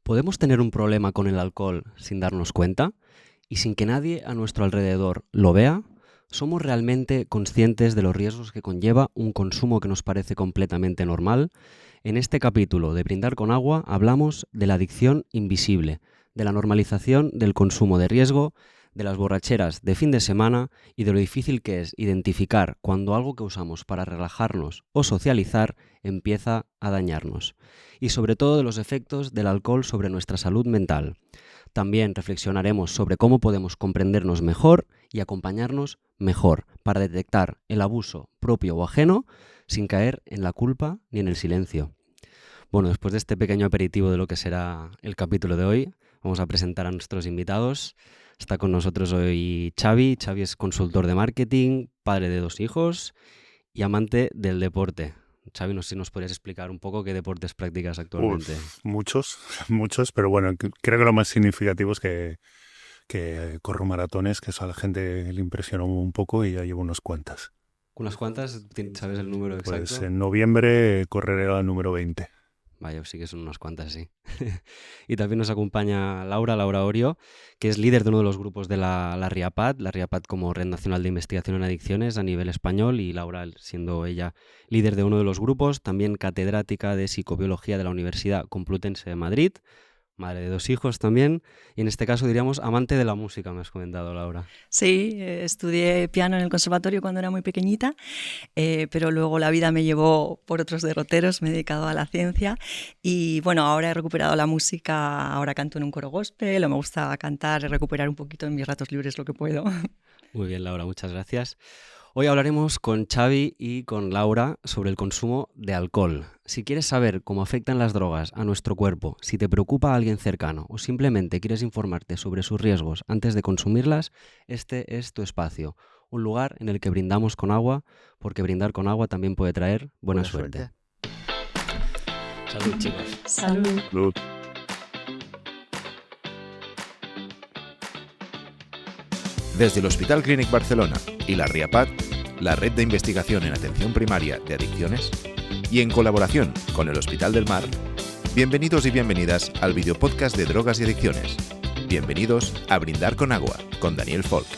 ¿Podemos tener un problema con el alcohol sin darnos cuenta y sin que nadie a nuestro alrededor lo vea? ¿Somos realmente conscientes de los riesgos que conlleva un consumo que nos parece completamente normal? En este capítulo de Brindar con Agua hablamos de la adicción invisible, de la normalización del consumo de riesgo, de las borracheras de fin de semana y de lo difícil que es identificar cuando algo que usamos para relajarnos o socializar empieza a dañarnos. Y sobre todo de los efectos del alcohol sobre nuestra salud mental. También reflexionaremos sobre cómo podemos comprendernos mejor y acompañarnos mejor para detectar el abuso propio o ajeno sin caer en la culpa ni en el silencio. Bueno, después de este pequeño aperitivo de lo que será el capítulo de hoy, vamos a presentar a nuestros invitados. Está con nosotros hoy Xavi. Xavi es consultor de marketing, padre de 2 hijos y amante del deporte. Xavi, no sé si nos podrías explicar un poco qué deportes practicas actualmente. Muchos, pero bueno, creo que lo más significativo es que corro maratones, que eso a la gente le impresionó un poco y ya llevo unas cuantas. ¿Unas cuantas? ¿Sabes el número exacto? Pues en noviembre correré la número 20. Vaya, sí que son unas cuantas, sí. Y también nos acompaña Laura Orio, que es líder de uno de los grupos de la RIAPAD como Red Nacional de Investigación en Adicciones a nivel español, y Laura, siendo ella líder de uno de los grupos, también catedrática de Psicobiología de la Universidad Complutense de Madrid, madre de 2 hijos también, y en este caso diríamos amante de la música, me has comentado, Laura. Sí, estudié piano en el conservatorio cuando era muy pequeñita, pero luego la vida me llevó por otros derroteros, me he dedicado a la ciencia y bueno, ahora he recuperado la música, ahora canto en un coro gospel, o me gusta cantar, recuperar un poquito en mis ratos libres lo que puedo. Muy bien, Laura, muchas gracias. Hoy hablaremos con Xavi y con Laura sobre el consumo de alcohol. Si quieres saber cómo afectan las drogas a nuestro cuerpo, si te preocupa a alguien cercano o simplemente quieres informarte sobre sus riesgos antes de consumirlas, este es tu espacio. Un lugar en el que brindamos con agua, porque brindar con agua también puede traer buena suerte. Salud, chicos. Salud. Salud. Desde el Hospital Clínic Barcelona y la RIAPAD, la Red de Investigación en Atención Primaria de Adicciones, y en colaboración con el Hospital del Mar, bienvenidos y bienvenidas al videopodcast de Drogas y Adicciones. Bienvenidos a Brindar con Agua, con Daniel Folk.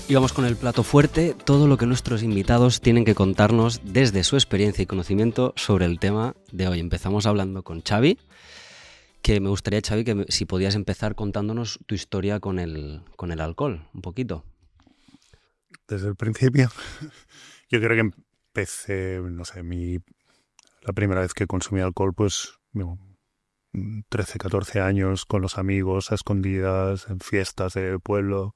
Y vamos con el plato fuerte, todo lo que nuestros invitados tienen que contarnos desde su experiencia y conocimiento sobre el tema de hoy. Empezamos hablando con Xavi, que me gustaría, Xavi, que si podías empezar contándonos tu historia con el alcohol, un poquito. Desde el principio, yo creo que empecé, no sé, la primera vez que consumí alcohol, pues 13, 14 años con los amigos, a escondidas, en fiestas de pueblo.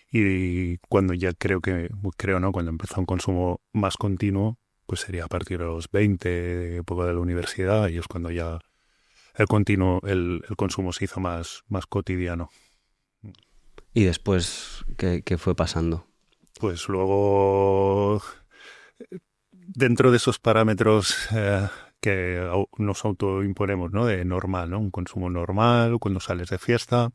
Y cuando ya cuando empezó un consumo más continuo, pues sería a partir de los 20, época de la universidad, y es cuando ya el consumo se hizo más cotidiano. ¿Y después qué fue pasando? Pues luego, dentro de esos parámetros que nos autoimponemos, ¿no? De normal, ¿no? Un consumo normal, cuando sales de fiesta.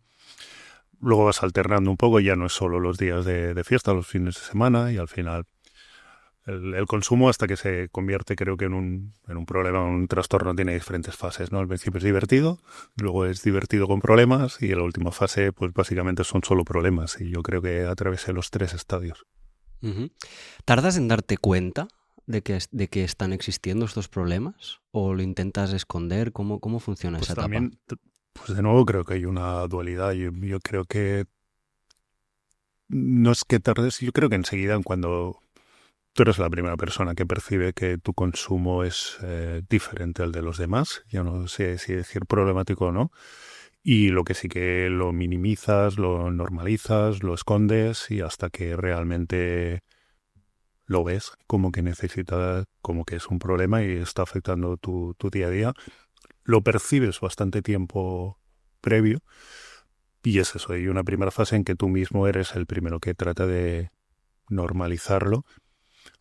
Luego vas alternando un poco, ya no es solo los días de fiesta, los fines de semana, y al final el consumo, hasta que se convierte, creo que en un problema, un trastorno, tiene diferentes fases, ¿no? Al principio es divertido, luego es divertido con problemas, y en la última fase, pues básicamente son solo problemas, y yo creo que atravesé los 3 estadios. Uh-huh. ¿Tardas en darte cuenta de que están existiendo estos problemas? ¿O lo intentas esconder? ¿Cómo funciona Pues esa también, etapa? pues de nuevo creo que hay una dualidad. Yo creo que no es que tardes, yo creo que enseguida, cuando tú eres la primera persona que percibe que tu consumo es diferente al de los demás, ya no sé si decir problemático o no, y lo que sí que lo minimizas, lo normalizas, lo escondes, y hasta que realmente lo ves como que como que es un problema y está afectando tu día a día, lo percibes bastante tiempo previo, y es eso, hay una primera fase en que tú mismo eres el primero que trata de normalizarlo,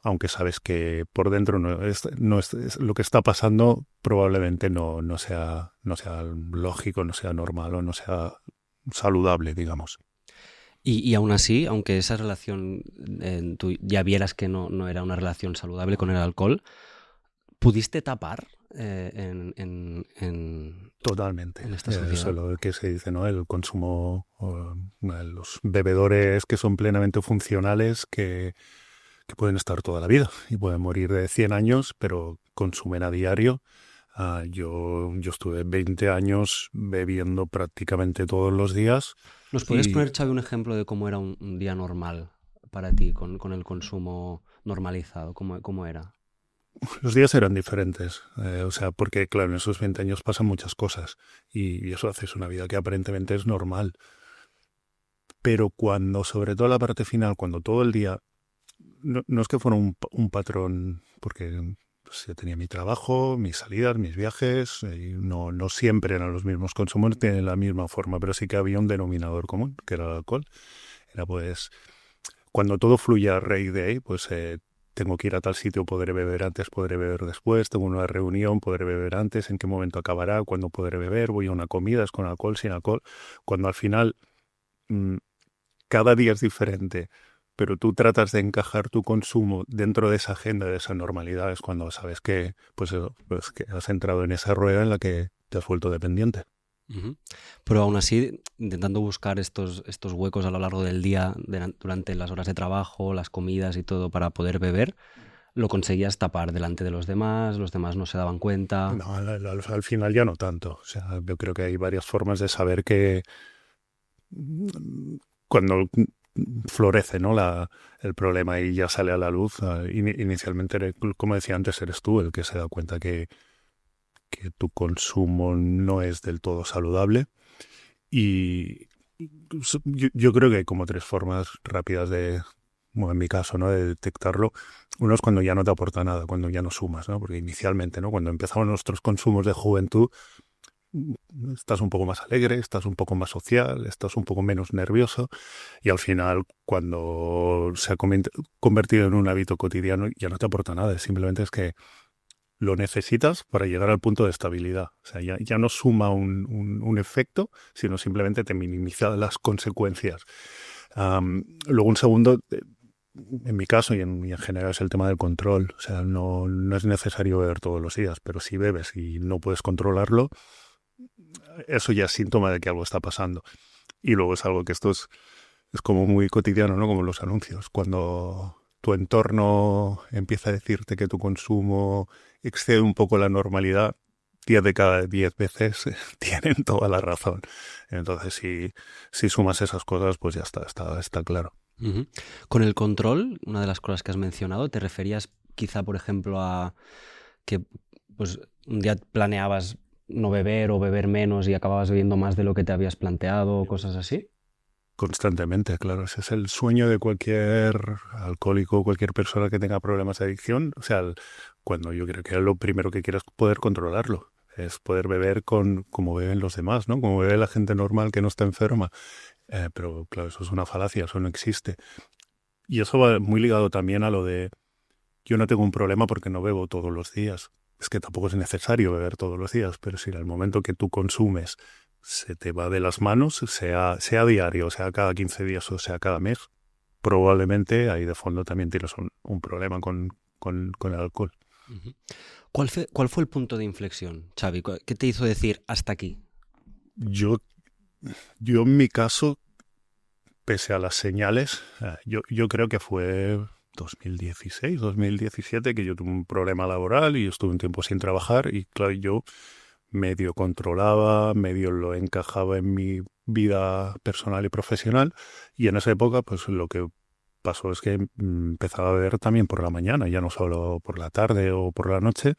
aunque sabes que por dentro no es lo que está pasando, probablemente no sea lógico, no sea normal o no sea saludable, digamos. Y aún así, aunque esa relación, tú ya vieras que no era una relación saludable con el alcohol, ¿pudiste tapar Totalmente. en esta sociedad. Eso es lo que se dice, ¿no? El consumo, los bebedores que son plenamente funcionales, que pueden estar toda la vida y pueden morir de 100 años, pero consumen a diario. Yo estuve 20 años bebiendo prácticamente todos los días. ¿Nos puedes Y poner, Xavi, un ejemplo de cómo era un día normal para ti con el consumo normalizado? ¿Cómo era? los días eran diferentes, o sea, porque claro, en esos 20 años pasan muchas cosas y eso haces una vida que aparentemente es normal. Pero cuando, sobre todo la parte final, cuando todo el día, no es que fuera un patrón, porque pues, yo tenía mi trabajo, mis salidas, mis viajes, y no siempre eran los mismos consumos, tienen la misma forma, pero sí que había un denominador común, que era el alcohol. Era pues, cuando todo fluye a raíz de ahí, pues tengo que ir a tal sitio, podré beber antes, podré beber después, tengo una reunión, podré beber antes, en qué momento acabará, cuándo podré beber, voy a una comida, es con alcohol, sin alcohol, cuando al final mm, cada día es diferente, pero tú tratas de encajar tu consumo dentro de esa agenda, de esa normalidad, es cuando sabes que, pues eso, pues que has entrado en esa rueda en la que te has vuelto dependiente. Ujú. Pero aún así, intentando buscar estos huecos a lo largo del día, durante las horas de trabajo, las comidas y todo, para poder beber, lo conseguías tapar delante de los demás no se daban cuenta. No, al final ya no tanto. O sea, yo creo que hay varias formas de saber que cuando florece, ¿no? El problema y ya sale a la luz. Inicialmente, como decía antes, eres tú el que se da cuenta que tu consumo no es del todo saludable. Y yo creo que hay como tres formas rápidas bueno, en mi caso, ¿no? De detectarlo. Uno es cuando ya no te aporta nada, cuando ya no sumas, ¿no? Porque inicialmente, ¿no? Cuando empezamos nuestros consumos de juventud, estás un poco más alegre, estás un poco más social, estás un poco menos nervioso y al final cuando se ha convertido en un hábito cotidiano ya no te aporta nada, simplemente es que lo necesitas para llegar al punto de estabilidad. O sea, ya no suma un efecto, sino simplemente te minimiza las consecuencias. Luego un segundo, en mi caso y en general, es el tema del control. O sea, no es necesario beber todos los días, pero si bebes y no puedes controlarlo, eso ya es síntoma de que algo está pasando. Y luego es algo que esto es como muy cotidiano, ¿no? Como los anuncios. Cuando tu entorno empieza a decirte que tu consumo excede un poco la normalidad, 10 de cada 10 veces tienen toda la razón. Entonces, si sumas esas cosas, pues ya está claro. Ujú. Con el control, una de las cosas que has mencionado, ¿te referías quizá, por ejemplo, a que pues, un día planeabas no beber o beber menos y acababas bebiendo más de lo que te habías planteado o cosas así? Constantemente, claro. Ese es el sueño de cualquier alcohólico, cualquier persona que tenga problemas de adicción. O sea, cuando yo creo que lo primero que quieras es poder controlarlo. Es poder beber como beben los demás, ¿no? Como bebe la gente normal que no está enferma. Pero claro, eso es una falacia, eso no existe. Y eso va muy ligado también a lo de yo no tengo un problema porque no bebo todos los días. Es que tampoco es necesario beber todos los días, pero si en el momento que tú consumes se te va de las manos, sea diario, sea cada 15 días o sea cada mes, probablemente ahí de fondo también tienes un problema con el alcohol. Ujú. ¿Cuál fue el punto de inflexión, Xavi? ¿Qué te hizo decir hasta aquí? Yo en mi caso, pese a las señales, yo creo que fue 2016, 2017 que yo tuve un problema laboral y estuve un tiempo sin trabajar y claro, yo medio controlaba, medio lo encajaba en mi vida personal y profesional y en esa época pues lo que pasó es que empezaba a beber también por la mañana, ya no solo por la tarde o por la noche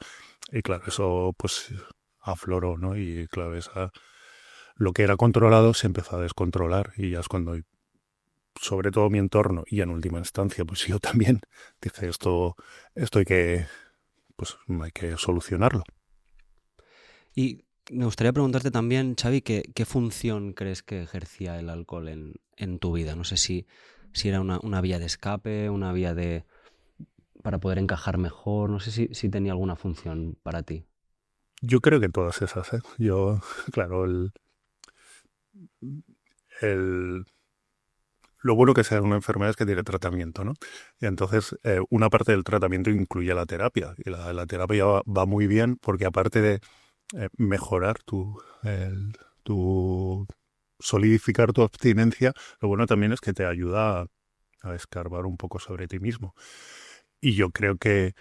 y claro, eso pues afloró, ¿no? Y claro, lo que era controlado se empezó a descontrolar y ya es cuando sobre todo mi entorno y en última instancia pues yo también dije esto hay que solucionarlo. Y me gustaría preguntarte también, Xavi, ¿qué función crees que ejercía el alcohol en tu vida? No sé si era una vía de escape, una vía para poder encajar mejor, no sé si tenía alguna función para ti. Yo creo que todas esas, ¿eh? Yo, claro, el lo bueno que sea una enfermedad es que tiene tratamiento, ¿no? Y entonces, una parte del tratamiento incluye la terapia. Y la terapia va muy bien porque aparte de mejorar tu solidificar tu abstinencia, lo bueno también es que te ayuda a escarbar un poco sobre ti mismo. Y yo creo que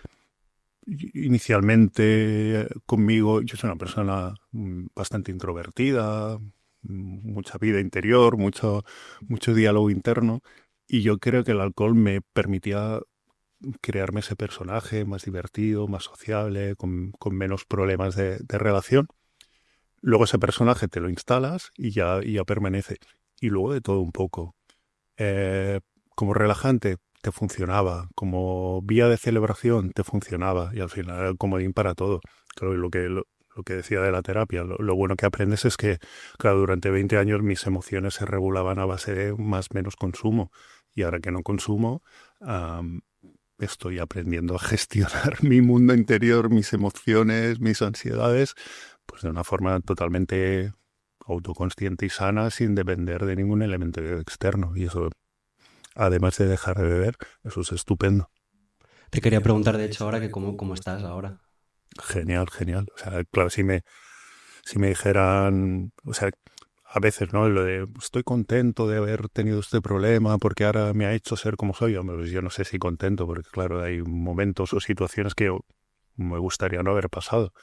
inicialmente conmigo, yo soy una persona bastante introvertida, mucha vida interior, mucho diálogo interno, y yo creo que el alcohol me permitía crearme ese personaje más divertido, más sociable, con menos problemas de relación. Luego ese personaje te lo instalas y ya permanece. Y luego de todo un poco. Como relajante te funcionaba, como vía de celebración te funcionaba y al final era el comodín para todo. Claro, lo que decía de la terapia, lo bueno que aprendes es que, claro, durante 20 años mis emociones se regulaban a base de más o menos consumo y ahora que no consumo, estoy aprendiendo a gestionar mi mundo interior, mis emociones, mis ansiedades, pues de una forma totalmente autoconsciente y sana, sin depender de ningún elemento externo. Y eso, además de dejar de beber, eso es estupendo. Te quería preguntar, de hecho, ahora que cómo estás ahora. Genial, genial. O sea, claro, si me dijeran, o sea, a veces, ¿no? Lo de estoy contento de haber tenido este problema porque ahora me ha hecho ser como soy. Hombre, pues yo no sé si contento, porque claro, hay momentos o situaciones que me gustaría no haber pasado.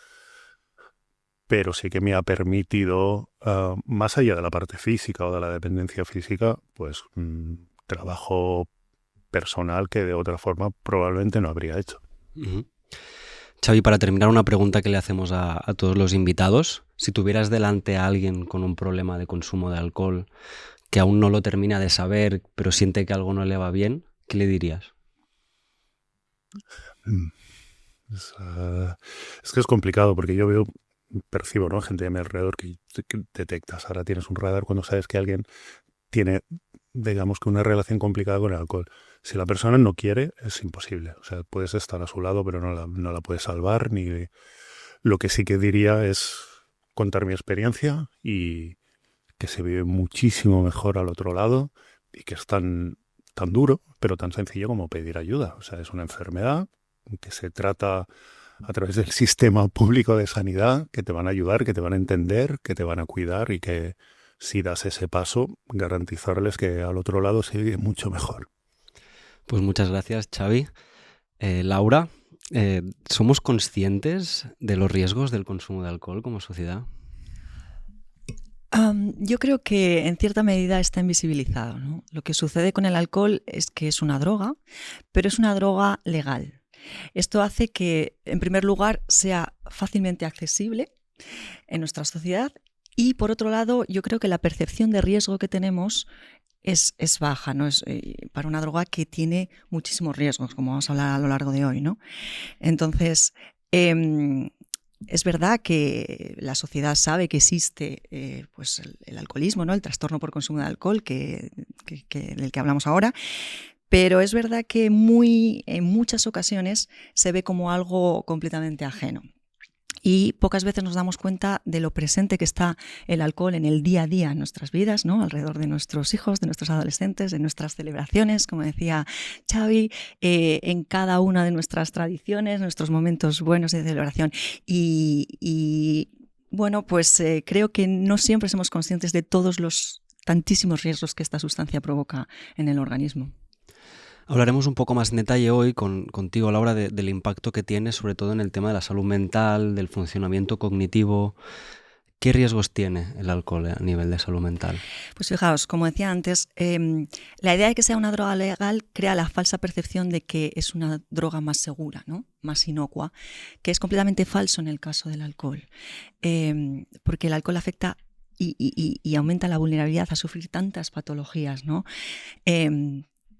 Pero sí que me ha permitido, más allá de la parte física o de la dependencia física, pues trabajo personal que de otra forma probablemente no habría hecho. Uh-huh. Xavi, para terminar, una pregunta que le hacemos a todos los invitados. Si tuvieras delante a alguien con un problema de consumo de alcohol que aún no lo termina de saber, pero siente que algo no le va bien, ¿qué le dirías? Es que es complicado porque yo percibo, ¿no? Gente de mi alrededor que detectas. Ahora tienes un radar cuando sabes que alguien tiene, digamos, que una relación complicada con el alcohol. Si la persona no quiere, es imposible. O sea, puedes estar a su lado, pero no la puedes salvar. Lo que sí que diría es contar mi experiencia y que se vive muchísimo mejor al otro lado y que es tan duro, pero tan sencillo como pedir ayuda. O sea, es una enfermedad que se trata a través del sistema público de sanidad, que te van a ayudar, que te van a entender, que te van a cuidar y que si das ese paso, garantizarles que al otro lado se vive mucho mejor. Pues muchas gracias, Xavi. Laura, ¿somos conscientes de los riesgos del consumo de alcohol como sociedad? Yo creo que en cierta medida está invisibilizado, ¿no? Lo que sucede con el alcohol es que es una droga, pero es una droga legal. Esto hace que, en primer lugar, sea fácilmente accesible en nuestra sociedad y, por otro lado, yo creo que la percepción de riesgo que tenemos es baja, ¿no? Es para una droga que tiene muchísimos riesgos, como vamos a hablar a lo largo de hoy, ¿no? Entonces, es verdad que la sociedad sabe que existe pues el alcoholismo, ¿no? El trastorno por consumo de alcohol del que hablamos ahora, pero es verdad que en muchas ocasiones se ve como algo completamente ajeno. Y pocas veces nos damos cuenta de lo presente que está el alcohol en el día a día en nuestras vidas, ¿no? Alrededor de nuestros hijos, de nuestros adolescentes, de nuestras celebraciones, como decía Xavi, en cada una de nuestras tradiciones, nuestros momentos buenos de celebración. Y bueno, pues creo que no siempre somos conscientes de todos los tantísimos riesgos que esta sustancia provoca en el organismo. Hablaremos un poco más en detalle hoy contigo, Laura, del impacto que tiene, sobre todo en el tema de la salud mental, del funcionamiento cognitivo. ¿Qué riesgos tiene el alcohol a nivel de salud mental? Pues fijaos, como decía antes, la idea de que sea una droga legal crea la falsa percepción de que es una droga más segura, ¿no? Más inocua, que es completamente falso en el caso del alcohol, porque el alcohol afecta y aumenta la vulnerabilidad a sufrir tantas patologías, ¿no?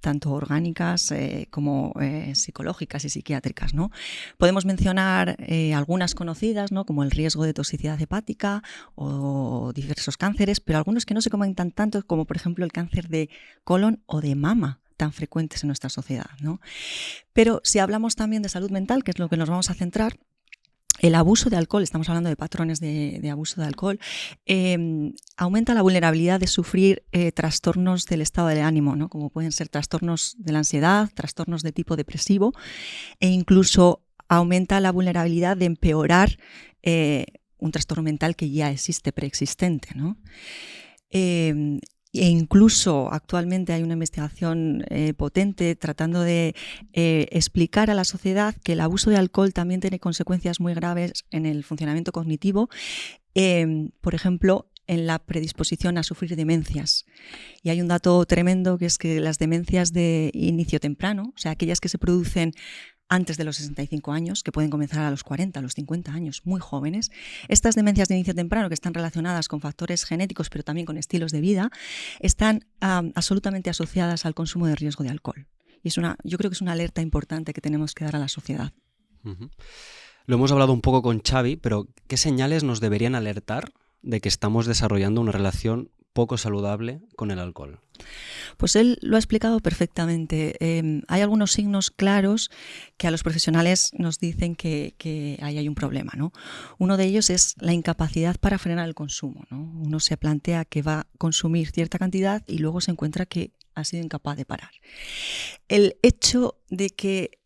Tanto orgánicas como psicológicas y psiquiátricas, ¿no? Podemos mencionar algunas conocidas, ¿no? Como el riesgo de toxicidad hepática o diversos cánceres, pero algunos que no se comentan tanto, como por ejemplo el cáncer de colon o de mama, tan frecuentes en nuestra sociedad, ¿no? Pero si hablamos también de salud mental, que es lo que nos vamos a centrar, El abuso de alcohol, estamos hablando de patrones de abuso de alcohol, aumenta la vulnerabilidad de sufrir trastornos del estado del ánimo, ¿no? Como pueden ser trastornos de la ansiedad, trastornos de tipo depresivo, e incluso aumenta la vulnerabilidad de empeorar un trastorno mental que ya existe, preexistente, ¿no? E incluso actualmente hay una investigación potente tratando de explicar a la sociedad que el abuso de alcohol también tiene consecuencias muy graves en el funcionamiento cognitivo, por ejemplo, en la predisposición a sufrir demencias. Y hay un dato tremendo, que es que las demencias de inicio temprano, o sea, aquellas que se producen antes de los 65 años, que pueden comenzar a los 40, a los 50 años, muy jóvenes. Estas demencias de inicio temprano, que están relacionadas con factores genéticos, pero también con estilos de vida, están absolutamente asociadas al consumo de riesgo de alcohol. Y yo creo que es una alerta importante que tenemos que dar a la sociedad. Uh-huh. Lo hemos hablado un poco con Xavi, pero ¿qué señales nos deberían alertar de que estamos desarrollando una relación poco saludable con el alcohol? Pues él lo ha explicado perfectamente. Hay algunos signos claros que a los profesionales nos dicen que ahí hay un problema, ¿no? Uno de ellos es la incapacidad para frenar el consumo, ¿no? Uno se plantea que va a consumir cierta cantidad y luego se encuentra que ha sido incapaz de parar. El hecho de que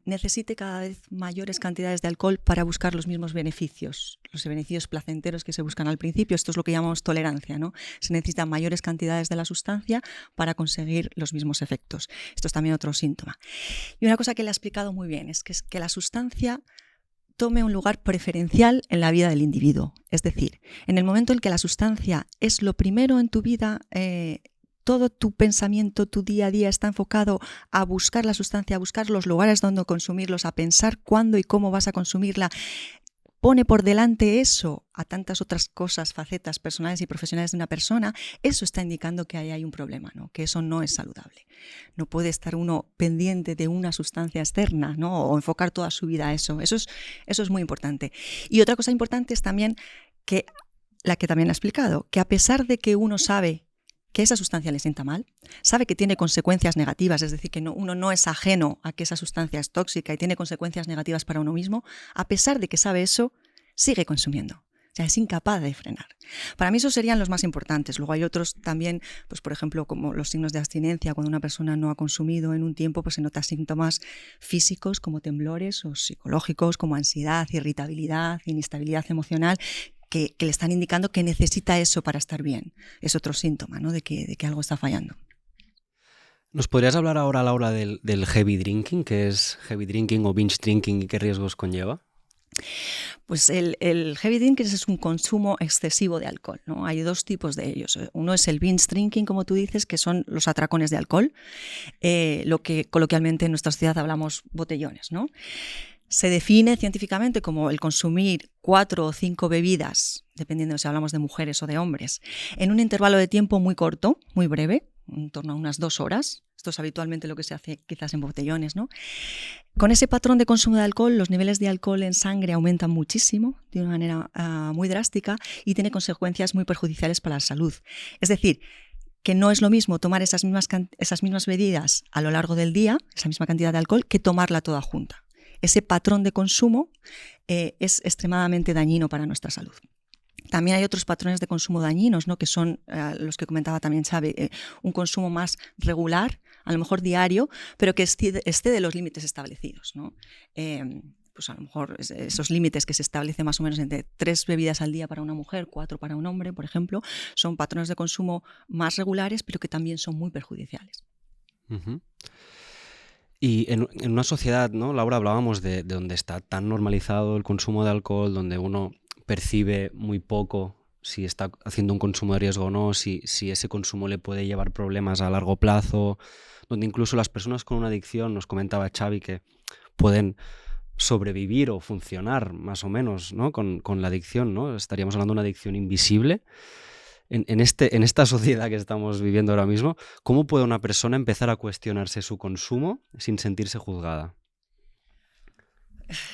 necesite cada vez mayores cantidades de alcohol para buscar los mismos beneficios, los beneficios placenteros que se buscan al principio. Esto es lo que llamamos tolerancia, ¿no? Se necesitan mayores cantidades de la sustancia para conseguir los mismos efectos. Esto es también otro síntoma. Y una cosa que le ha explicado muy bien es que la sustancia tome un lugar preferencial en la vida del individuo. Es decir, en el momento en que la sustancia es lo primero en tu vida, todo tu pensamiento, tu día a día está enfocado a buscar la sustancia, a buscar los lugares donde consumirlos, a pensar cuándo y cómo vas a consumirla. Pone por delante eso a tantas otras cosas, facetas personales y profesionales de una persona. Eso está indicando que ahí hay un problema, ¿no? Que eso no es saludable. No puede estar uno pendiente de una sustancia externa, ¿no? O enfocar toda su vida a eso. Eso es muy importante. Y otra cosa importante es también que, la que también ha explicado, que a pesar de que uno sabe que esa sustancia le sienta mal, sabe que tiene consecuencias negativas, es decir, que uno no es ajeno a que esa sustancia es tóxica y tiene consecuencias negativas para uno mismo, a pesar de que sabe eso, sigue consumiendo. O sea, es incapaz de frenar. Para mí esos serían los más importantes. Luego hay otros también, pues por ejemplo, como los signos de abstinencia. Cuando una persona no ha consumido en un tiempo, pues se nota síntomas físicos como temblores o psicológicos como ansiedad, irritabilidad, inestabilidad emocional, que le están indicando que necesita eso para estar bien. Es otro síntoma, ¿no? de que algo está fallando. ¿Nos podrías hablar ahora, Laura, del heavy drinking? ¿Qué es heavy drinking o binge drinking y qué riesgos conlleva? Pues el heavy drinking es un consumo excesivo de alcohol, ¿no? Hay dos tipos de ellos. Uno es el binge drinking, como tú dices, que son los atracones de alcohol, lo que coloquialmente en nuestra sociedad hablamos botellones, ¿no? Se define científicamente como el consumir 4 o 5 bebidas, dependiendo de si hablamos de mujeres o de hombres, en un intervalo de tiempo muy corto, muy breve, en torno a unas 2 horas. Esto es habitualmente lo que se hace quizás en botellones, ¿no? Con ese patrón de consumo de alcohol, los niveles de alcohol en sangre aumentan muchísimo, de una manera muy drástica, y tiene consecuencias muy perjudiciales para la salud. Es decir, que no es lo mismo tomar esas mismas bebidas a lo largo del día, esa misma cantidad de alcohol, que tomarla toda junta. Ese patrón de consumo es extremadamente dañino para nuestra salud. También hay otros patrones de consumo dañinos, ¿no? Que son los que comentaba también Xavi, un consumo más regular, a lo mejor diario, pero que excede los límites establecidos, ¿no? Pues a lo mejor esos límites que se establecen más o menos entre 3 bebidas al día para una mujer, 4 para un hombre, por ejemplo, son patrones de consumo más regulares, pero que también son muy perjudiciales. Uh-huh. Y en una sociedad, ¿no, Laura? Hablábamos de donde está tan normalizado el consumo de alcohol, donde uno percibe muy poco si está haciendo un consumo de riesgo o no, si ese consumo le puede llevar problemas a largo plazo, donde incluso las personas con una adicción, nos comentaba Xavi, que pueden sobrevivir o funcionar más o menos, ¿no? con la adicción, ¿no? Estaríamos hablando de una adicción invisible. En esta sociedad que estamos viviendo ahora mismo, ¿cómo puede una persona empezar a cuestionarse su consumo sin sentirse juzgada?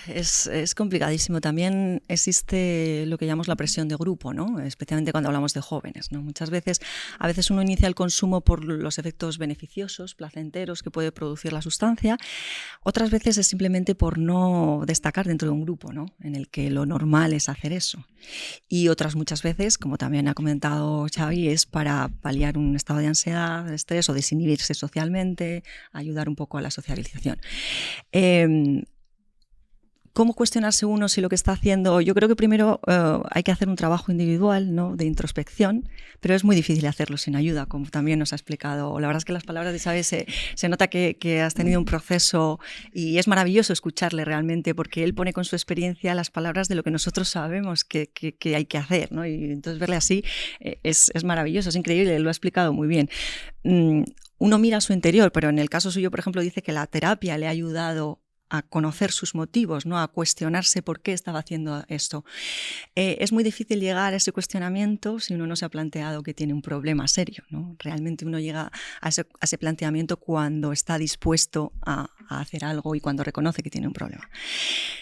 Es complicadísimo. También existe lo que llamamos la presión de grupo, ¿no? Especialmente cuando hablamos de jóvenes, ¿no? A veces uno inicia el consumo por los efectos beneficiosos, placenteros que puede producir la sustancia. Otras veces es simplemente por no destacar dentro de un grupo, ¿no? En el que lo normal es hacer eso. Y otras muchas veces, como también ha comentado Xavi, es para paliar un estado de ansiedad, de estrés o desinhibirse socialmente, ayudar un poco a la socialización. ¿Cómo cuestionarse uno si lo que está haciendo? Yo creo que primero hay que hacer un trabajo individual, ¿no? De introspección, pero es muy difícil hacerlo sin ayuda, como también nos ha explicado. La verdad es que las palabras de Xavi se nota que has tenido un proceso y es maravilloso escucharle realmente, porque él pone con su experiencia las palabras de lo que nosotros sabemos que hay que hacer, ¿no? Y entonces verle así es maravilloso, es increíble, lo ha explicado muy bien. Uno mira a su interior, pero en el caso suyo, por ejemplo, dice que la terapia le ha ayudado a conocer sus motivos, ¿no? A cuestionarse por qué estaba haciendo esto. Es muy difícil llegar a ese cuestionamiento si uno no se ha planteado que tiene un problema serio, ¿no? Realmente uno llega a ese planteamiento cuando está dispuesto a hacer algo y cuando reconoce que tiene un problema.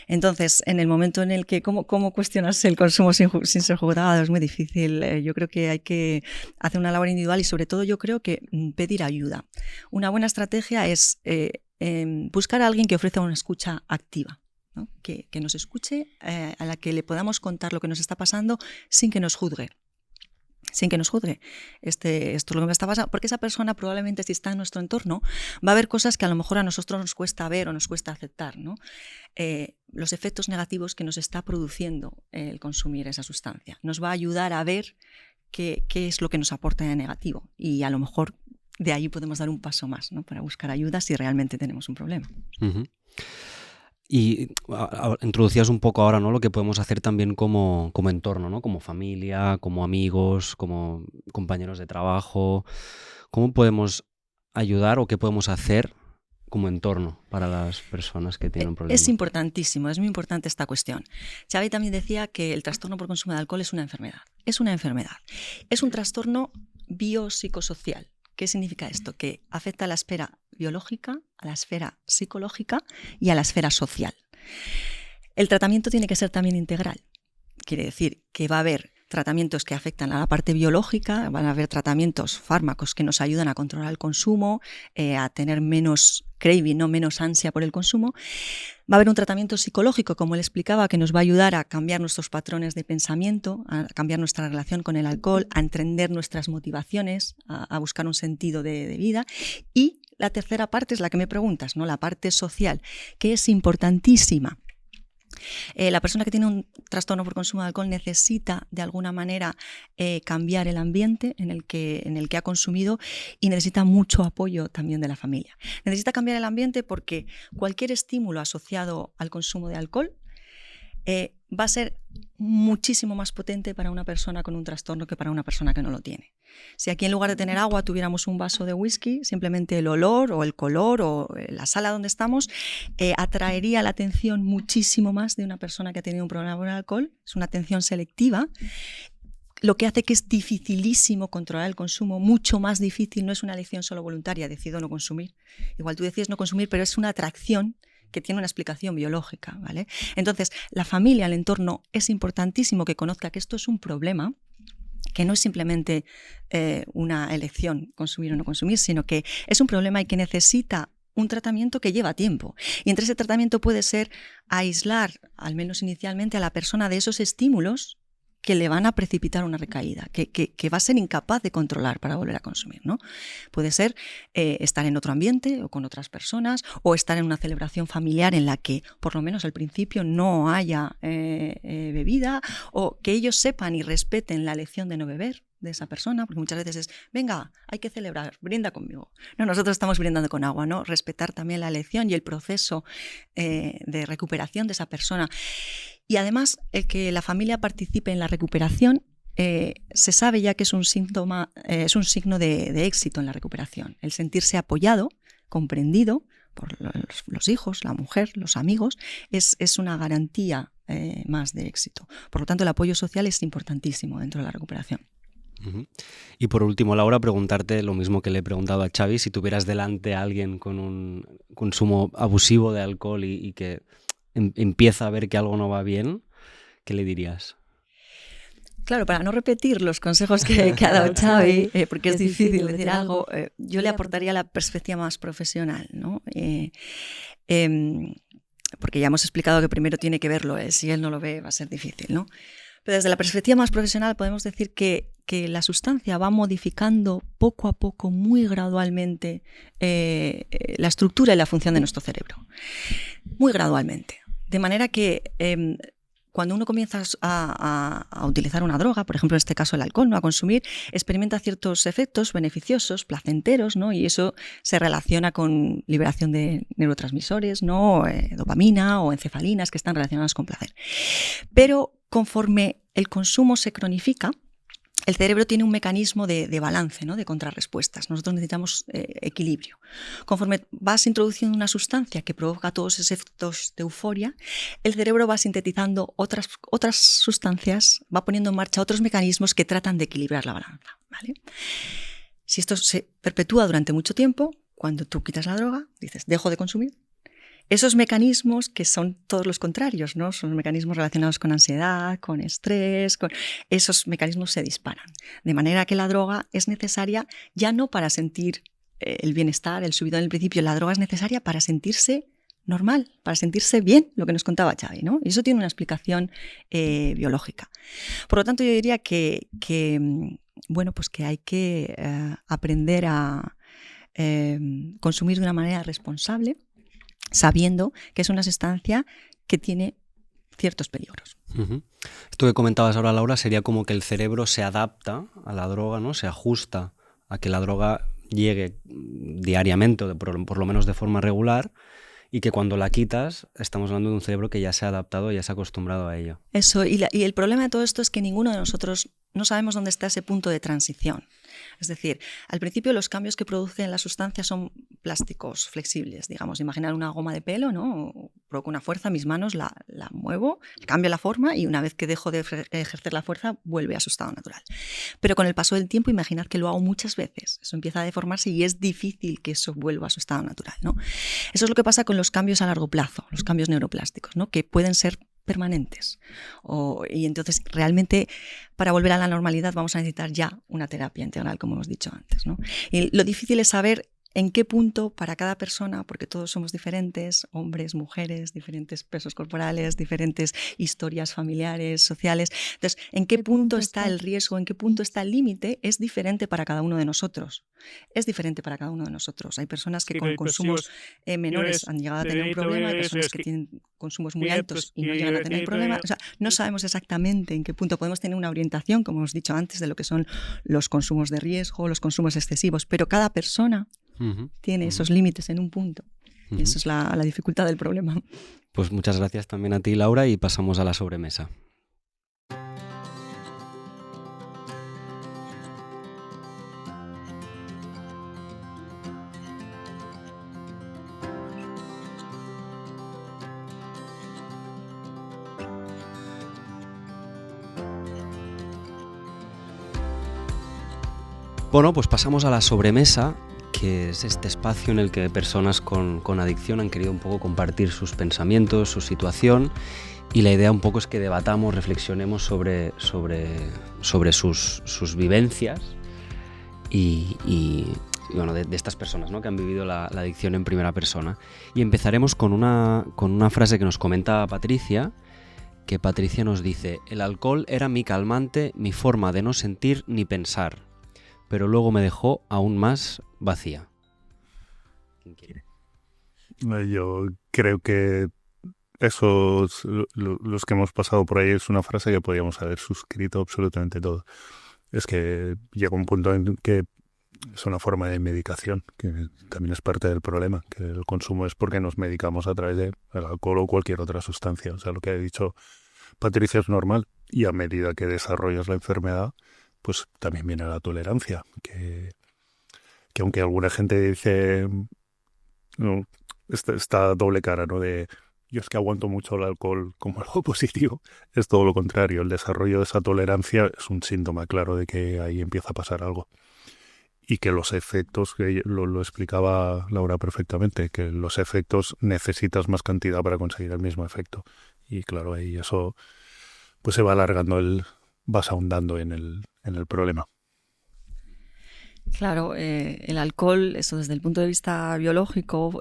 Entonces, en el momento en el que cómo cuestionarse el consumo sin ser juzgado es muy difícil. Yo creo que hay que hacer una labor individual y sobre todo yo creo que pedir ayuda. Una buena estrategia es buscar a alguien que ofrezca una escucha activa, ¿no? Que nos escuche, a la que le podamos contar lo que nos está pasando sin que nos juzgue. Esto es lo que me está pasando, porque esa persona probablemente, si está en nuestro entorno, va a ver cosas que a lo mejor a nosotros nos cuesta ver o nos cuesta aceptar, ¿no? Los efectos negativos que nos está produciendo el consumir esa sustancia. Nos va a ayudar a ver qué es lo que nos aporta de negativo y a lo mejor de ahí podemos dar un paso más, ¿no? Para buscar ayuda si realmente tenemos un problema. Uh-huh. Y introducías un poco ahora, ¿no? Lo que podemos hacer también como entorno, ¿no? Como familia, como amigos, como compañeros de trabajo. ¿Cómo podemos ayudar o qué podemos hacer como entorno para las personas que tienen un problema? Es importantísimo, es muy importante esta cuestión. Xavi también decía que el trastorno por consumo de alcohol es una enfermedad. Es una enfermedad. Es un trastorno biopsicosocial. ¿Qué significa esto? Que afecta a la esfera biológica, a la esfera psicológica y a la esfera social. El tratamiento tiene que ser también integral. Quiere decir que va a haber tratamientos que afectan a la parte biológica, van a haber tratamientos, fármacos que nos ayudan a controlar el consumo, a tener menos craving, no menos ansia por el consumo. Va a haber un tratamiento psicológico, como él explicaba, que nos va a ayudar a cambiar nuestros patrones de pensamiento, a cambiar nuestra relación con el alcohol, a entender nuestras motivaciones, a buscar un sentido de vida. Y la tercera parte es la que me preguntas, ¿no? La parte social, que es importantísima. La persona que tiene un trastorno por consumo de alcohol necesita de alguna manera cambiar el ambiente en el que ha consumido y necesita mucho apoyo también de la familia. Necesita cambiar el ambiente porque cualquier estímulo asociado al consumo de alcohol va a ser muchísimo más potente para una persona con un trastorno que para una persona que no lo tiene. Si aquí en lugar de tener agua tuviéramos un vaso de whisky, simplemente el olor o el color o la sala donde estamos atraería la atención muchísimo más de una persona que ha tenido un problema con el alcohol. Es una atención selectiva, lo que hace que es dificilísimo controlar el consumo, mucho más difícil. No es una elección solo voluntaria, decido no consumir. Igual tú decides no consumir, pero es una atracción que tiene una explicación biológica, ¿vale? Entonces, la familia, el entorno, es importantísimo que conozca que esto es un problema, que no es simplemente una elección, consumir o no consumir, sino que es un problema y que necesita un tratamiento que lleva tiempo. Y entre ese tratamiento puede ser aislar, al menos inicialmente, a la persona de esos estímulos que le van a precipitar una recaída, que va a ser incapaz de controlar para volver a consumir, ¿no? Puede ser estar en otro ambiente o con otras personas, o estar en una celebración familiar en la que, por lo menos al principio, no haya bebida, o que ellos sepan y respeten la elección de no beber de esa persona, porque muchas veces es, venga, hay que celebrar, brinda conmigo. No, nosotros estamos brindando con agua, ¿no? Respetar también la elección y el proceso de recuperación de esa persona. Y además, el que la familia participe en la recuperación se sabe ya que es un síntoma, es un signo de éxito en la recuperación. El sentirse apoyado, comprendido por los hijos, la mujer, los amigos, es una garantía más de éxito. Por lo tanto, el apoyo social es importantísimo dentro de la recuperación. Uh-huh. Y por último, Laura, preguntarte lo mismo que le he preguntado a Xavi, si tuvieras delante a alguien con un consumo abusivo de alcohol y que empieza a ver que algo no va bien, ¿qué le dirías? Claro, para no repetir los consejos que ha dado Xavi, porque es difícil decir algo, yo le aportaría la perspectiva más profesional, ¿no? Porque ya hemos explicado que primero tiene que verlo él, si él no lo ve va a ser difícil, ¿no? Pero desde la perspectiva más profesional podemos decir que la sustancia va modificando poco a poco, muy gradualmente, la estructura y la función de nuestro cerebro. Muy gradualmente. De manera que cuando uno comienza a utilizar una droga, por ejemplo en este caso el alcohol, ¿no? A consumir, experimenta ciertos efectos beneficiosos, placenteros, ¿no? Y eso se relaciona con liberación de neurotransmisores, ¿no? Dopamina o encefalinas que están relacionadas con placer. Pero conforme el consumo se cronifica, el cerebro tiene un mecanismo de balance, ¿no? De contrarrespuestas. Nosotros necesitamos equilibrio. Conforme vas introduciendo una sustancia que provoca todos esos efectos de euforia, el cerebro va sintetizando otras sustancias, va poniendo en marcha otros mecanismos que tratan de equilibrar la balanza, ¿vale? Si esto se perpetúa durante mucho tiempo, cuando tú quitas la droga, dices, dejo de consumir. Esos mecanismos que son todos los contrarios, ¿no? Son mecanismos relacionados con ansiedad, con estrés, esos mecanismos se disparan. De manera que la droga es necesaria ya no para sentir el bienestar, el subidón del principio, la droga es necesaria para sentirse normal, para sentirse bien, lo que nos contaba Xavi, ¿no? Y eso tiene una explicación biológica. Por lo tanto, yo diría que hay que aprender a consumir de una manera responsable, sabiendo que es una sustancia que tiene ciertos peligros. Uh-huh. Esto que comentabas ahora, Laura, sería como que el cerebro se adapta a la droga, ¿no? Se ajusta a que la droga llegue diariamente o por lo menos de forma regular, y que cuando la quitas estamos hablando de un cerebro que ya se ha adaptado, ya se ha acostumbrado a ello. Eso, y el problema de todo esto es que ninguno de nosotros no sabemos dónde está ese punto de transición. Es decir, al principio los cambios que producen la sustancia son plásticos, flexibles, digamos. Imaginar una goma de pelo, ¿no? Provoco una fuerza, mis manos la muevo, cambio la forma y una vez que dejo de ejercer la fuerza vuelve a su estado natural. Pero con el paso del tiempo, imaginad que lo hago muchas veces. Eso empieza a deformarse y es difícil que eso vuelva a su estado natural, ¿no? Eso es lo que pasa con los cambios a largo plazo, los cambios neuroplásticos, ¿no? Que pueden ser permanentes. Y entonces realmente para volver a la normalidad vamos a necesitar ya una terapia integral, como hemos dicho antes, ¿no? Y lo difícil es saber en qué punto para cada persona, porque todos somos diferentes, hombres, mujeres, diferentes pesos corporales, diferentes historias familiares, sociales. Entonces, en qué punto está el riesgo, en qué punto está el límite, es diferente para cada uno de nosotros. Es diferente para cada uno de nosotros. Hay personas que con consumos menores han llegado a tener un problema, hay personas que tienen consumos muy altos y no llegan a tener problema. O sea, no sabemos exactamente en qué punto. Podemos tener una orientación, como hemos dicho antes, de lo que son los consumos de riesgo, los consumos excesivos, pero cada persona tiene esos límites en un punto. Y esa es la dificultad del problema. Pues muchas gracias también a ti, Laura, y pasamos a la sobremesa. Bueno, pues pasamos a la sobremesa, que es este espacio en el que personas con adicción han querido un poco compartir sus pensamientos, su situación, y la idea un poco es que debatamos, reflexionemos sobre sus vivencias y bueno, de estas personas, ¿no? Que han vivido la adicción en primera persona. Y empezaremos con una frase que nos comenta Patricia, que Patricia nos dice: el alcohol era mi calmante, mi forma de no sentir ni pensar, pero luego me dejó aún más vacía. ¿Quién quiere? Yo creo que los que hemos pasado por ahí es una frase que podríamos haber suscrito absolutamente todo. Es que llega un punto en que es una forma de medicación, que también es parte del problema, que el consumo es porque nos medicamos a través del alcohol o cualquier otra sustancia. O sea, lo que ha dicho Patricia es normal, y a medida que desarrollas la enfermedad, pues también viene la tolerancia, que aunque alguna gente dice, no, esta doble cara, ¿no? De yo es que aguanto mucho el alcohol como algo positivo, es todo lo contrario. El desarrollo de esa tolerancia es un síntoma claro de que ahí empieza a pasar algo. y que los efectos, que lo explicaba Laura perfectamente, que los efectos necesitas más cantidad para conseguir el mismo efecto. Y claro, ahí eso pues se va alargando, vas ahondando en el problema. Claro, el alcohol, eso desde el punto de vista biológico,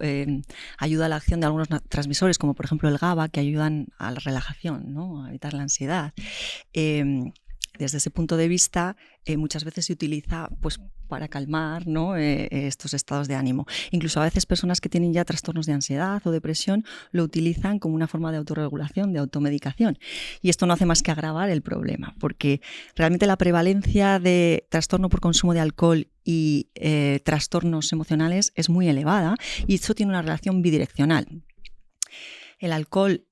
ayuda a la acción de algunos transmisores, como por ejemplo el GABA, que ayudan a la relajación, ¿no? A evitar la ansiedad. Desde ese punto de vista, muchas veces se utiliza pues, para calmar, ¿no? Estos estados de ánimo. Incluso a veces personas que tienen ya trastornos de ansiedad o depresión lo utilizan como una forma de autorregulación, de automedicación. Y esto no hace más que agravar el problema, porque realmente la prevalencia de trastorno por consumo de alcohol y trastornos emocionales es muy elevada, y eso tiene una relación bidireccional. El alcohol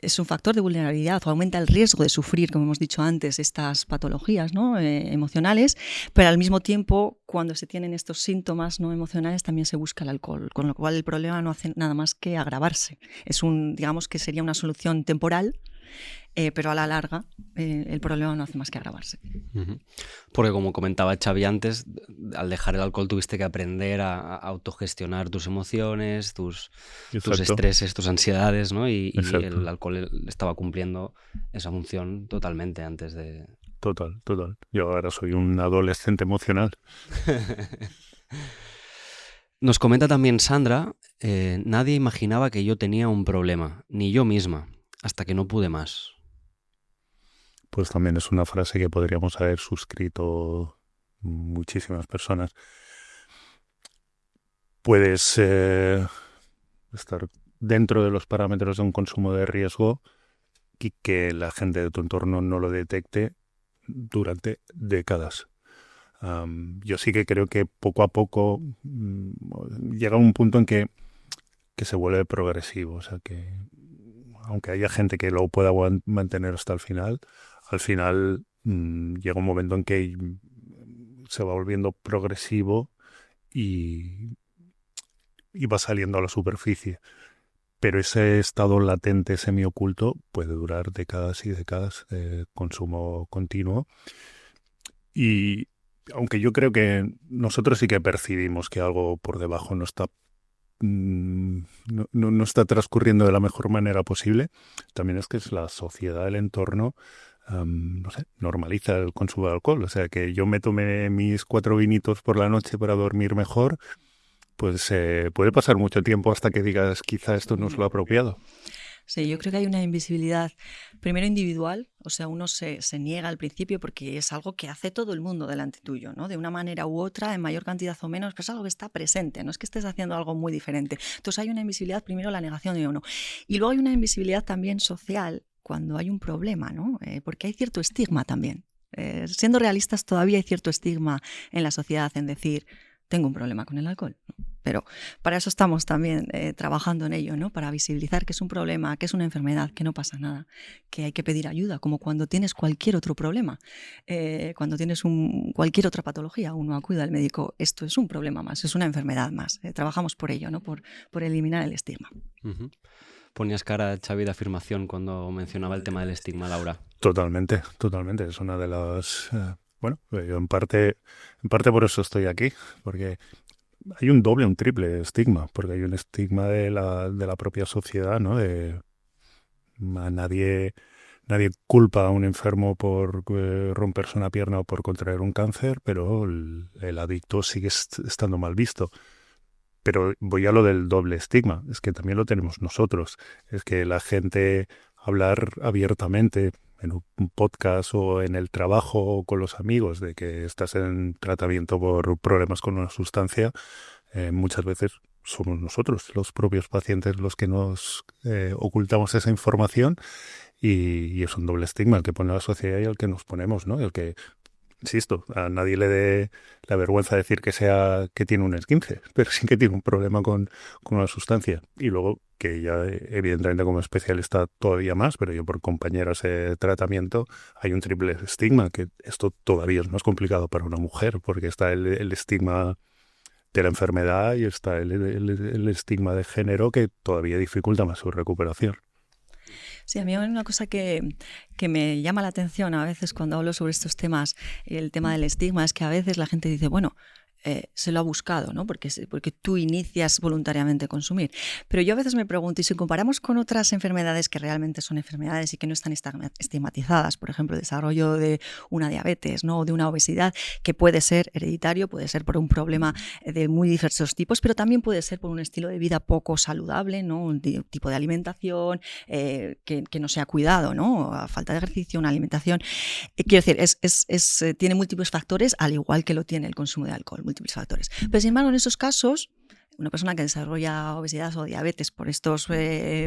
es un factor de vulnerabilidad o aumenta el riesgo de sufrir, como hemos dicho antes, estas patologías, ¿no? Emocionales, pero al mismo tiempo, cuando se tienen estos síntomas no emocionales, también se busca el alcohol, con lo cual el problema no hace nada más que agravarse. Digamos que sería una solución temporal, pero a la larga el problema no hace más que agravarse. Uh-huh. Porque como comentaba Xavi antes, al dejar el alcohol tuviste que aprender a autogestionar tus emociones, tus estreses, tus ansiedades, ¿no? Y el alcohol estaba cumpliendo esa función totalmente antes de... Total. Yo ahora soy un adolescente emocional. Nos comenta también Sandra, nadie imaginaba que yo tenía un problema, ni yo misma, hasta que no pude más. Pues también es una frase que podríamos haber suscrito muchísimas personas. Puedes estar dentro de los parámetros de un consumo de riesgo y que la gente de tu entorno no lo detecte durante décadas. Yo sí que creo que poco a poco llega un punto en que se vuelve progresivo. O sea que aunque haya gente que lo pueda mantener hasta el final, al final llega un momento en que se va volviendo progresivo y va saliendo a la superficie. Pero ese estado latente, semioculto, puede durar décadas y décadas de consumo continuo. Y aunque yo creo que nosotros sí que percibimos que algo por debajo no está transcurriendo de la mejor manera posible, también es que es la sociedad, el entorno, normaliza el consumo de alcohol. O sea, que yo me tome mis 4 vinitos por la noche para dormir mejor, pues puede pasar mucho tiempo hasta que digas quizá esto no es lo apropiado. Sí, yo creo que hay una invisibilidad, primero individual, o sea, uno se niega al principio porque es algo que hace todo el mundo delante tuyo, ¿no? De una manera u otra, en mayor cantidad o menos, pero es algo que está presente, no es que estés haciendo algo muy diferente. Entonces hay una invisibilidad, primero la negación de uno. Y luego hay una invisibilidad también social cuando hay un problema, ¿no? Porque hay cierto estigma también. Siendo realistas, todavía hay cierto estigma en la sociedad en decir, tengo un problema con el alcohol, ¿no? Pero para eso estamos también trabajando en ello, ¿no? Para visibilizar que es un problema, que es una enfermedad, que no pasa nada, que hay que pedir ayuda, como cuando tienes cualquier otro problema, cuando tienes cualquier otra patología, uno acude al médico, esto es un problema más, es una enfermedad más. Trabajamos por ello, ¿no? Por eliminar el estigma. Uh-huh. Ponías cara, Xavi, de afirmación cuando mencionaba el tema del estigma, Laura. Totalmente. Es una de las... Bueno, yo en parte por eso estoy aquí, porque hay un doble, un triple estigma, porque hay un estigma de la propia sociedad, ¿no? Nadie culpa a un enfermo por romperse una pierna o por contraer un cáncer, pero el adicto sigue estando mal visto. Pero voy a lo del doble estigma, es que también lo tenemos nosotros, es que la gente hablar abiertamente en un podcast o en el trabajo o con los amigos de que estás en tratamiento por problemas con una sustancia, muchas veces somos nosotros, los propios pacientes, los que nos ocultamos esa información y es un doble estigma el que pone la sociedad y el que nos ponemos, ¿no? El que, insisto, a nadie le dé la vergüenza decir que tiene un esguince, pero sí que tiene un problema con una sustancia. Y luego que ya evidentemente como especialista todavía más, pero yo por compañeras de tratamiento, hay un triple estigma, que esto todavía es más complicado para una mujer, porque está el estigma de la enfermedad y está el estigma de género que todavía dificulta más su recuperación. Sí, a mí hay una cosa que me llama la atención a veces cuando hablo sobre estos temas, el tema del estigma, es que a veces la gente dice, bueno, se lo ha buscado, ¿no? Porque tú inicias voluntariamente a consumir. Pero yo a veces me pregunto, y si comparamos con otras enfermedades que realmente son enfermedades y que no están estigmatizadas, por ejemplo, el desarrollo de una diabetes, ¿no? O de una obesidad, que puede ser hereditario, puede ser por un problema de muy diversos tipos, pero también puede ser por un estilo de vida poco saludable, ¿no? Un tipo de alimentación que no se ha cuidado, ¿no? A falta de ejercicio, una alimentación. Quiero decir, tiene múltiples factores, al igual que lo tiene el consumo de alcohol, múltiples factores. Pero sin embargo, en esos casos, una persona que desarrolla obesidad o diabetes por estos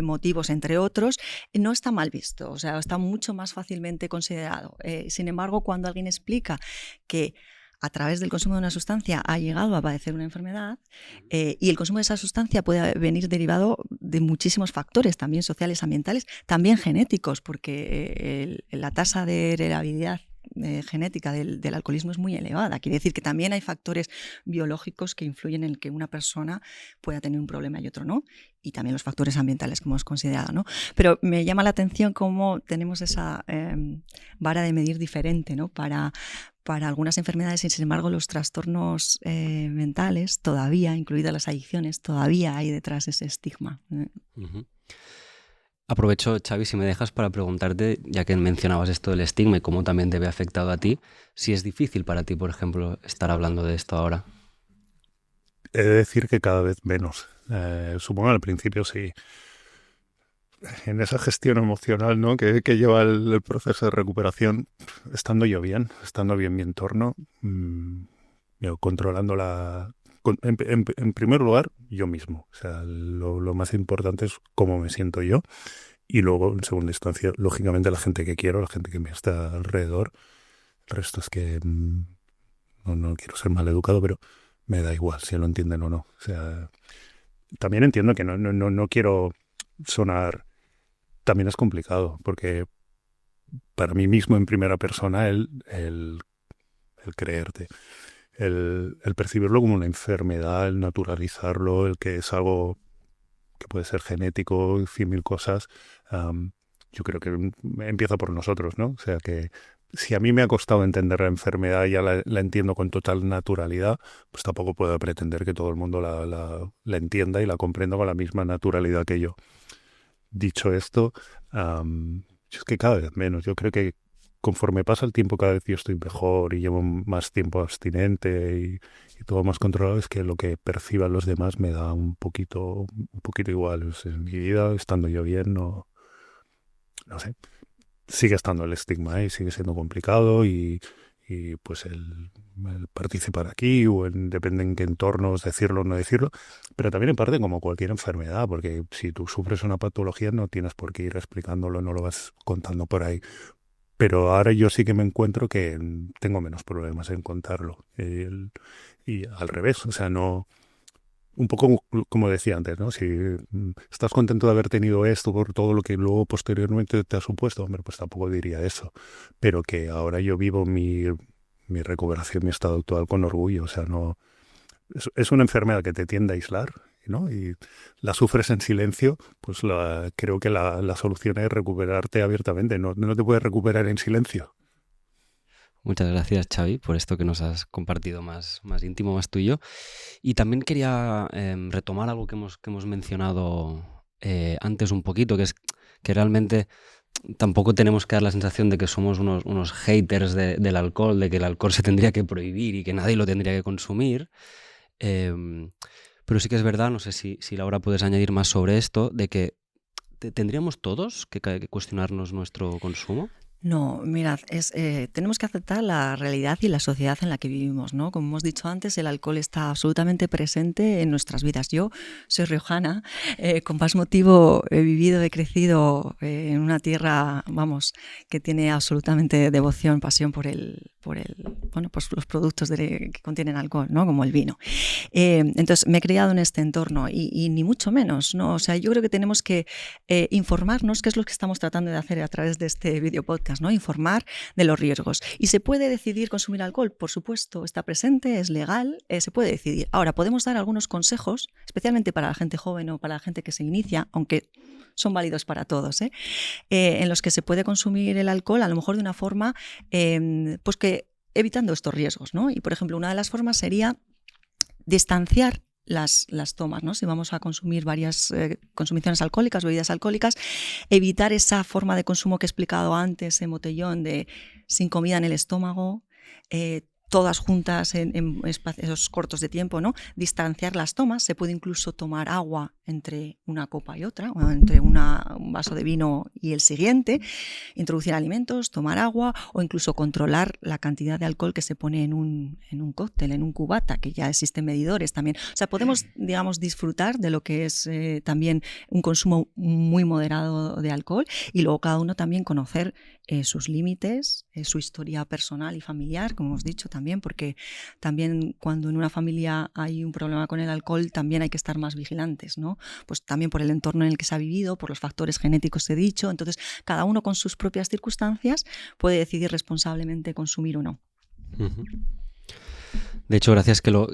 motivos, entre otros, no está mal visto, o sea, está mucho más fácilmente considerado. Sin embargo, cuando alguien explica que a través del consumo de una sustancia ha llegado a padecer una enfermedad y el consumo de esa sustancia puede venir derivado de muchísimos factores, también sociales, ambientales, también genéticos, porque la tasa de heredabilidad genética del alcoholismo es muy elevada. Quiere decir que también hay factores biológicos que influyen en que una persona pueda tener un problema y otro no, y también los factores ambientales que hemos considerado, ¿no? Pero me llama la atención cómo tenemos esa vara de medir diferente, ¿no? Para algunas enfermedades y, sin embargo, los trastornos mentales todavía, incluidas las adicciones, todavía hay detrás ese estigma. Uh-huh. Aprovecho, Xavi, si me dejas, para preguntarte, ya que mencionabas esto del estigma y cómo también te ve afectado a ti, si es difícil para ti, por ejemplo, estar hablando de esto ahora. He de decir que cada vez menos. Supongo al principio sí. En esa gestión emocional, ¿no? que lleva el proceso de recuperación, estando bien mi entorno, controlando en primer lugar, yo mismo. O sea, lo más importante es cómo me siento yo. Y luego, en segunda instancia, lógicamente la gente que quiero, la gente que me está alrededor. El resto es que no quiero ser mal educado, pero me da igual si lo entienden o no. O sea, también entiendo que no quiero sonar... También es complicado, porque para mí mismo en primera persona el creerte, el percibirlo como una enfermedad, el naturalizarlo, el que es algo que puede ser genético, 100.000 cosas, yo creo que empieza por nosotros, ¿no? O sea que si a mí me ha costado entender la enfermedad y ya la entiendo con total naturalidad, pues tampoco puedo pretender que todo el mundo la entienda y la comprenda con la misma naturalidad que yo. Dicho esto, es que cada vez menos. Yo creo que conforme pasa el tiempo, cada vez yo estoy mejor y llevo más tiempo abstinente y todo más controlado. Es que lo que perciban los demás me da un poquito igual. O sea, en mi vida, estando yo bien, no sé. Sigue estando el estigma y sigue siendo complicado y pues el participar aquí o depende en qué entornos decirlo o no decirlo, pero también en parte como cualquier enfermedad, porque si tú sufres una patología no tienes por qué ir explicándolo, no lo vas contando por ahí. Pero ahora yo sí que me encuentro que tengo menos problemas en contarlo. Y al revés, o sea, no... Un poco como decía antes, ¿no? Si estás contento de haber tenido esto por todo lo que luego posteriormente te ha supuesto, hombre, pues tampoco diría eso. Pero que ahora yo vivo mi recuperación, mi estado actual con orgullo. O sea, no es una enfermedad que te tiende a aislar, ¿no? Y la sufres en silencio, pues creo que la solución es recuperarte abiertamente. No te puedes recuperar en silencio. Muchas gracias, Xavi, por esto que nos has compartido más íntimo, más tuyo. Y también quería retomar algo que hemos mencionado antes un poquito, que es que realmente tampoco tenemos que dar la sensación de que somos unos haters del alcohol, de que el alcohol se tendría que prohibir y que nadie lo tendría que consumir. Pero sí que es verdad, no sé si Laura puedes añadir más sobre esto, de que ¿tendríamos todos que cuestionarnos nuestro consumo? No, mirad, tenemos que aceptar la realidad y la sociedad en la que vivimos, ¿no? Como hemos dicho antes, el alcohol está absolutamente presente en nuestras vidas. Yo soy riojana, con más motivo he vivido, he crecido en una tierra, vamos, que tiene absolutamente devoción, pasión por pues los productos que contienen alcohol, ¿no? Como el vino. Entonces me he criado en este entorno y ni mucho menos, ¿no? O sea, yo creo que tenemos que informarnos, que es lo que estamos tratando de hacer a través de este video podcast, conductas, ¿no? Informar de los riesgos. ¿Y se puede decidir consumir alcohol? Por supuesto, está presente, es legal, se puede decidir. Ahora, podemos dar algunos consejos, especialmente para la gente joven o para la gente que se inicia, aunque son válidos para todos, en los que se puede consumir el alcohol a lo mejor de una forma pues que evitando estos riesgos, ¿no? Y, por ejemplo, una de las formas sería distanciar las tomas, ¿no? Si vamos a consumir varias consumiciones alcohólicas, bebidas alcohólicas, evitar esa forma de consumo que he explicado antes en botellón, de sin comida en el estómago, todas juntas en espacios cortos de tiempo, ¿no? Distanciar las tomas, se puede incluso tomar agua entre una copa y otra, o entre un vaso de vino y el siguiente, introducir alimentos, tomar agua o incluso controlar la cantidad de alcohol que se pone en un cóctel, en un cubata, que ya existen medidores también. O sea, podemos, digamos, disfrutar de lo que es también un consumo muy moderado de alcohol y luego cada uno también conocer sus límites, su historia personal y familiar, como hemos dicho también, porque también cuando en una familia hay un problema con el alcohol también hay que estar más vigilantes, ¿no? Pues también por el entorno en el que se ha vivido, por los factores genéticos que he dicho. Entonces, cada uno con sus propias circunstancias puede decidir responsablemente consumir o no. Uh-huh. De hecho, gracias que lo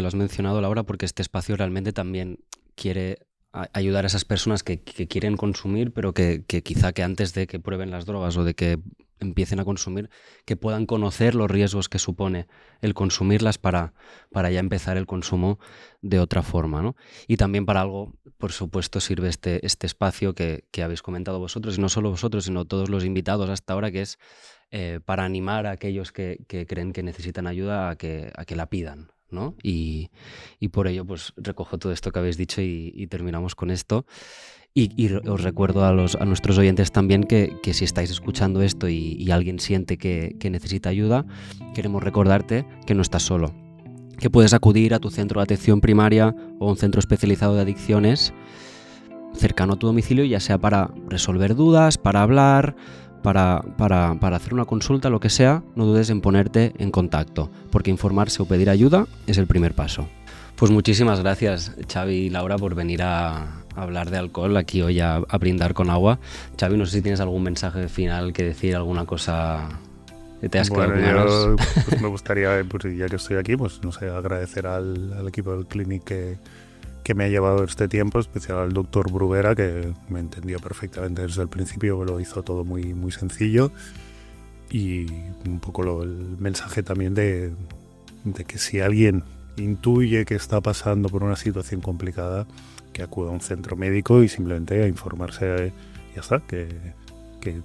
has mencionado, Laura, porque este espacio realmente también quiere ayudar a esas personas que quieren consumir, pero que quizá que antes de que prueben las drogas o de que empiecen a consumir, que puedan conocer los riesgos que supone el consumirlas para ya empezar el consumo de otra forma, ¿no? Y también para algo, por supuesto, sirve este espacio que habéis comentado vosotros, y no solo vosotros, sino todos los invitados hasta ahora, que es para animar a aquellos que creen que necesitan ayuda a que la pidan, ¿no? Y por ello pues recojo todo esto que habéis dicho y terminamos con esto y os recuerdo a nuestros oyentes también que si estáis escuchando esto y alguien siente que necesita ayuda, queremos recordarte que no estás solo, que puedes acudir a tu centro de atención primaria o un centro especializado de adicciones cercano a tu domicilio, ya sea para resolver dudas, para hablar, para hacer una consulta, lo que sea. No dudes en ponerte en contacto, porque informarse o pedir ayuda es el primer paso. Pues muchísimas gracias, Xavi y Laura, por venir a hablar de alcohol aquí hoy a brindar con agua. Xavi, no sé si tienes algún mensaje final que decir, alguna cosa que te has quedado con ganas. Yo pues, me gustaría, pues, ya que estoy aquí, pues no sé, agradecer al equipo del Clinic que me ha llevado este tiempo, especial al doctor Bruguera, que me entendió perfectamente desde el principio, lo hizo todo muy, muy sencillo, y un poco el mensaje también de que si alguien intuye que está pasando por una situación complicada, que acuda a un centro médico y simplemente a informarse, ya está, que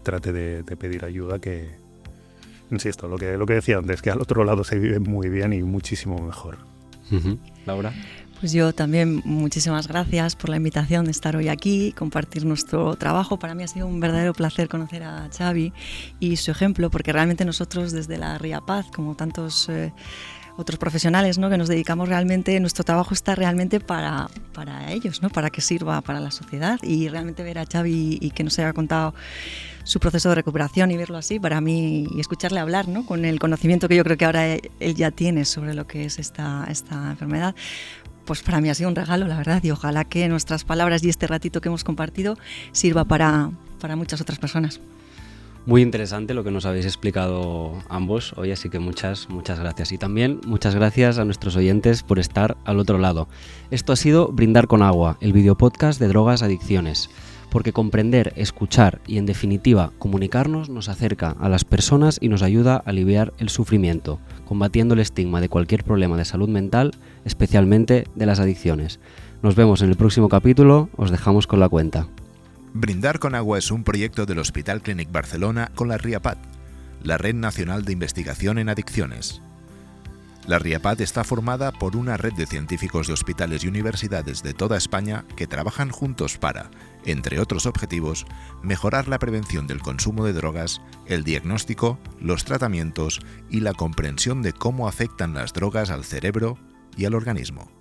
trate de pedir ayuda, que, insisto, lo que decía antes, que al otro lado se vive muy bien y muchísimo mejor. Uh-huh. Laura. Pues yo también muchísimas gracias por la invitación de estar hoy aquí, compartir nuestro trabajo. Para mí ha sido un verdadero placer conocer a Xavi y su ejemplo, porque realmente nosotros desde la RIAPAZ, como tantos otros profesionales, ¿no?, que nos dedicamos realmente, nuestro trabajo está realmente para ellos, ¿no?, para que sirva para la sociedad, y realmente ver a Xavi y que nos haya contado su proceso de recuperación y verlo así, para mí, y escucharle hablar, ¿no?, con el conocimiento que yo creo que ahora él ya tiene sobre lo que es esta enfermedad, pues para mí ha sido un regalo, la verdad, y ojalá que nuestras palabras y este ratito que hemos compartido sirva para muchas otras personas. Muy interesante lo que nos habéis explicado ambos hoy, así que muchas gracias. Y también muchas gracias a nuestros oyentes por estar al otro lado. Esto ha sido Brindar con Agua, el videopodcast de Drogas Adicciones. Porque comprender, escuchar y, en definitiva, comunicarnos nos acerca a las personas y nos ayuda a aliviar el sufrimiento, combatiendo el estigma de cualquier problema de salud mental, especialmente de las adicciones. Nos vemos en el próximo capítulo, os dejamos con la cuenta. Brindar con Agua es un proyecto del Hospital Clínic Barcelona con la RIAPAT, la Red Nacional de Investigación en Adicciones. La RIAPAT está formada por una red de científicos de hospitales y universidades de toda España que trabajan juntos para, entre otros objetivos, mejorar la prevención del consumo de drogas, el diagnóstico, los tratamientos y la comprensión de cómo afectan las drogas al cerebro y al organismo.